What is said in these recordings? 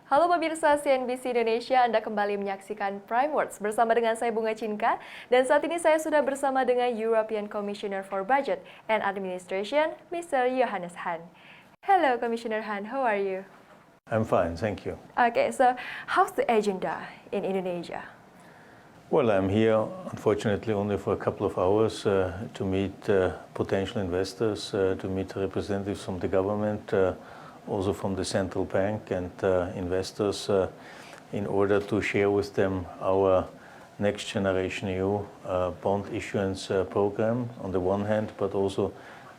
Halo pemirsa CNBC Indonesia, Anda kembali menyaksikan Prime Words bersama dengan saya Bunga Cinka. Dan saat ini saya sudah bersama dengan European Commissioner for Budget and Administration, Mr. Johannes Hahn. Hello Commissioner Hahn, how are you? I'm fine, thank you. Okay, so how's the agenda in Indonesia? Well, I'm here, unfortunately, only for a couple of hours to meet potential investors, to meet representatives from the government, also from the central bank and investors, in order to share with them our next generation EU bond issuance program on the one hand, but also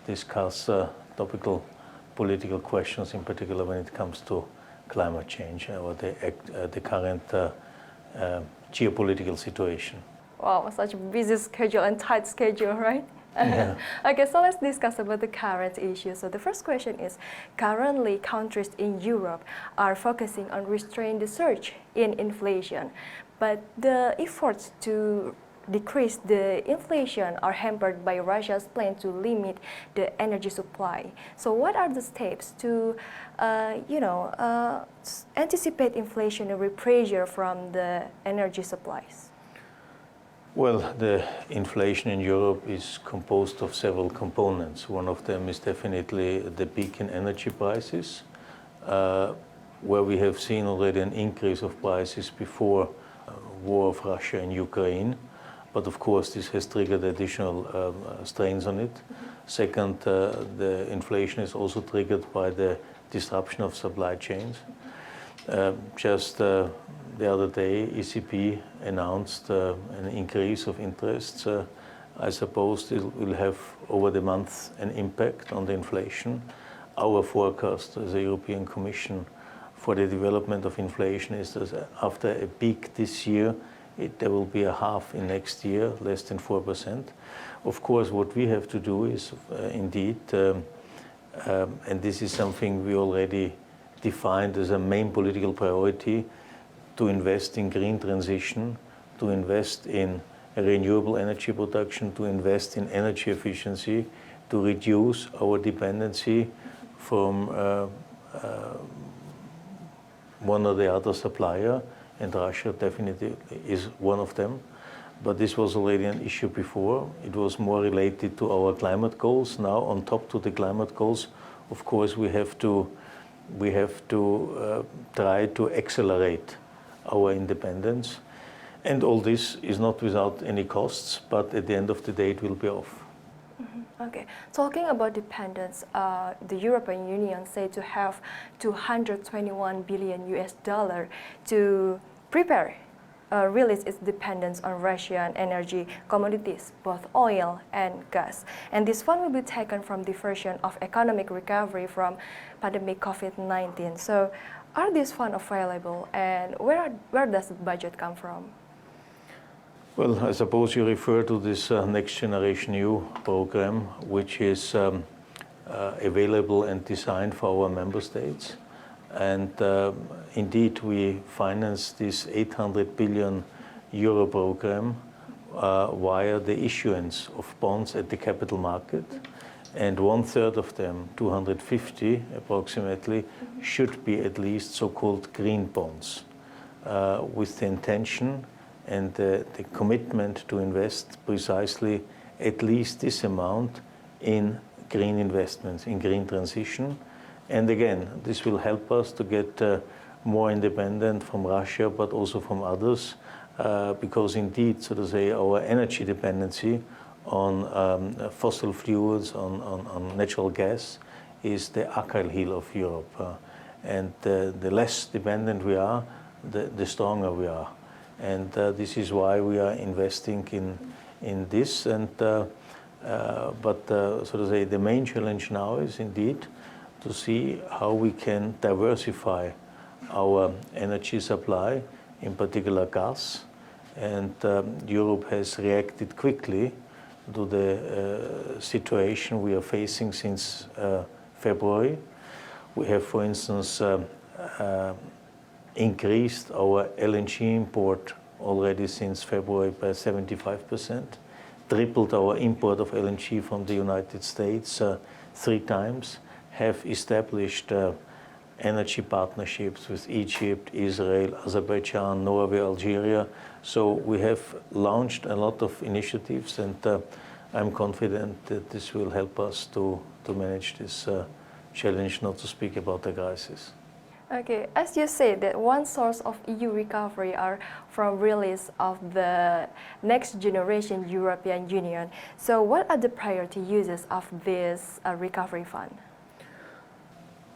discuss topical political questions, in particular when it comes to climate change or the current geopolitical situation. Wow, such a busy schedule and tight schedule, right? Yeah. Okay, so let's discuss about the current issue. So the first question is, currently countries in Europe are focusing on restraining the surge in inflation, but the efforts to decrease the inflation are hampered by Russia's plan to limit the energy supply. So what are the steps to, anticipate inflationary pressure from the energy supplies? Well, the inflation in Europe is composed of several components. One of them is definitely the peak in energy prices, where we have seen already an increase of prices before war of Russia in Ukraine. But of course, this has triggered additional strains on it. Second, the inflation is also triggered by the disruption of supply chains. Just the other day, ECB announced an increase of interests. I suppose it will have, over the month, an impact on the inflation. Our forecast as a European Commission for the development of inflation is that after a peak this year, there will be a half in next year, less than 4%. Of course, what we have to do is indeed, and this is something we already defined as a main political priority, to invest in green transition, to invest in renewable energy production, to invest in energy efficiency, to reduce our dependency from one or the other supplier, and Russia definitely is one of them. But this was already an issue before. It was more related to our climate goals. Now, on top to the climate goals, of course, we have to try to accelerate our independence. And all this is not without any costs, but at the end of the day, it will be off. Okay, talking about dependence, the European Union said to have 221 billion US dollar to prepare release its dependence on Russian energy commodities, both oil and gas. And this fund will be taken from the version of economic recovery from pandemic COVID-19. So are these funds available, and where does the budget come from? Well, I suppose you refer to this Next Generation EU program, which is available and designed for our member states. And indeed, we finance this 800 billion euro program via the issuance of bonds at the capital market. And 1/3 of them, 250 approximately, should be at least so-called green bonds, with the intention and the commitment to invest precisely at least this amount in green investments, in green transition. And again, this will help us to get more independent from Russia, but also from others, because indeed, so to say, our energy dependency on fossil fuels, on natural gas, is the Achilles heel of Europe. And the less dependent we are, the stronger we are. And this is why we are investing in this. And but so to say, the main challenge now is indeed to see how we can diversify our energy supply, in particular gas. And Europe has reacted quickly to the situation we are facing since February. We have, for instance, increased our LNG import already since February by 75%, tripled our import of LNG from the United States 3 times, have established energy partnerships with Egypt, Israel, Azerbaijan, Norway, Algeria. So we have launched a lot of initiatives, and I'm confident that this will help us to manage this challenge, not to speak about the crisis. Okay, as you said, that one source of EU recovery are from release of the next generation European Union. So what are the priority uses of this recovery fund?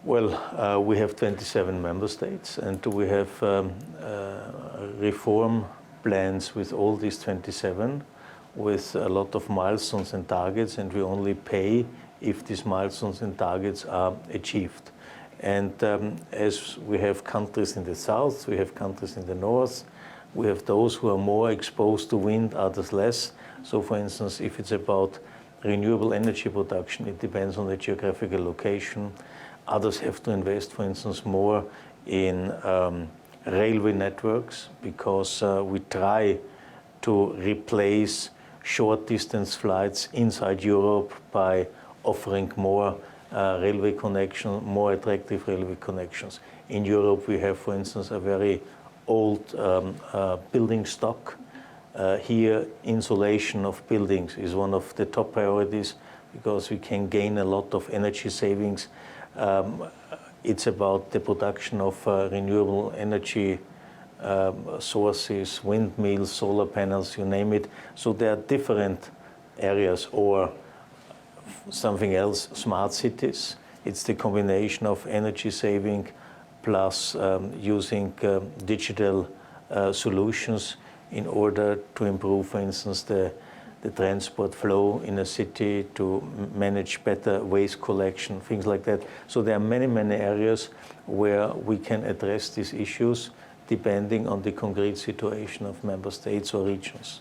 Well, we have 27 member states, and we have reform plans with all these 27, with a lot of milestones and targets, and we only pay if these milestones and targets are achieved. And as we have countries in the south, we have countries in the north, we have those who are more exposed to wind, others less. So for instance, if it's about renewable energy production, it depends on the geographical location. Others have to invest, for instance, more in railway networks, because we try to replace short distance flights inside Europe by offering more railway connection, more attractive railway connections. In Europe, we have, for instance, a very old building stock. Here, insulation of buildings is one of the top priorities, because we can gain a lot of energy savings. It's about the production of renewable energy sources, windmills, solar panels, you name it. So there are different areas, or something else, smart cities. It's the combination of energy saving plus using digital solutions in order to improve, for instance, the transport flow in a city, to manage better waste collection, things like that. So there are many, many areas where we can address these issues depending on the concrete situation of member states or regions.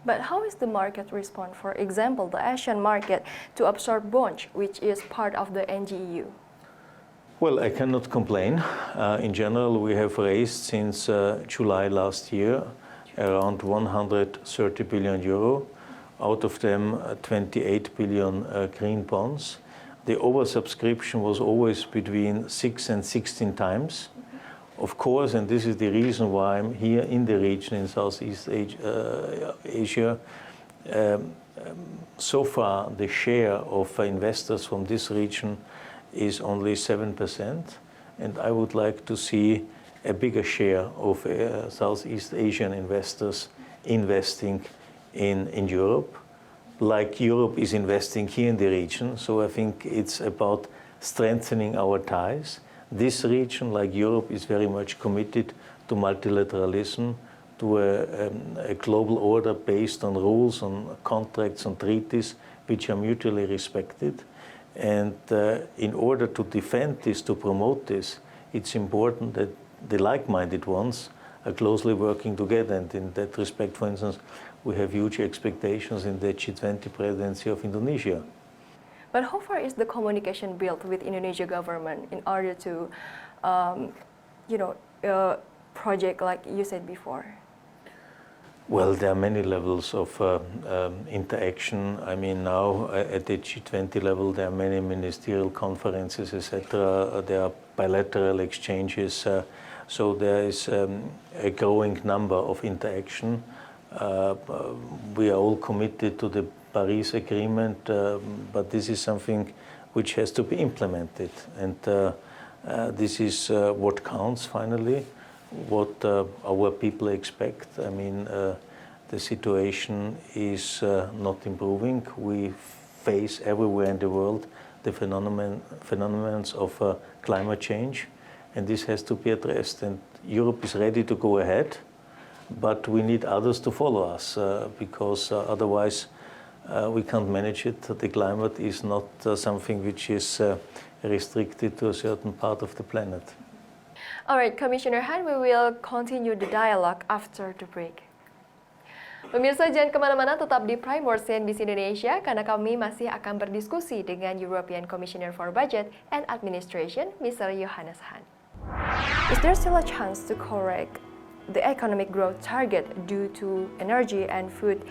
But how is the market respond, for example, the Asian market, to absorb bonds, which is part of the NGEU? Well, I cannot complain. In general, we have raised since July last year around 130 billion euro, out of them 28 billion green bonds. The oversubscription was always between 6 and 16 times. Of course, and this is the reason why I'm here in the region in Southeast Asia, so far the share of investors from this region is only 7%, and I would like to see a bigger share of Southeast Asian investors investing in Europe, like Europe is investing here in the region. So I think it's about strengthening our ties. This region, like Europe, is very much committed to multilateralism, to a global order based on rules, on contracts, on treaties, which are mutually respected. And in order to defend this, to promote this, it's important that the like-minded ones are closely working together. And in that respect, for instance, we have huge expectations in the G20 presidency of Indonesia. But how far is the communication built with Indonesia government in order to, project like you said before? Well, there are many levels of interaction. I mean, now at the G20 level, there are many ministerial conferences, etc. There are bilateral exchanges. So there is a growing number of interaction. We are all committed to the Paris Agreement, but this is something which has to be implemented. And this is what counts finally, what our people expect. I mean, the situation is not improving. We face everywhere in the world the phenomena of climate change, and this has to be addressed. And Europe is ready to go ahead, but we need others to follow us, because otherwise we can't manage it. The climate is not something which is restricted to a certain part of the planet. All right, Commissioner Han, we will continue the dialogue after the break. Pemirsa, jangan kemana-mana, tetap di Prime World CNBC Indonesia, karena kami masih akan berdiskusi dengan European Commissioner for Budget and Administration, Mr. Johannes Hahn. Is there still a chance to correct the economic growth target due to energy and food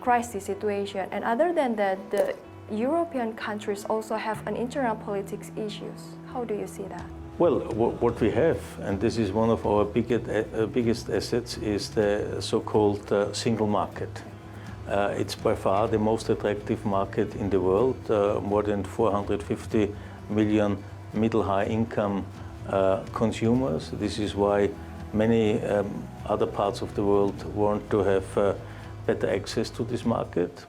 crisis situation? And other than that, the European countries also have an internal politics issues. How do you see that? Well, what we have, and this is one of our biggest assets, is the so-called single market. It's by far the most attractive market in the world. More than 450 million middle-high income consumers. This is why many other parts of the world want to have better access to this market.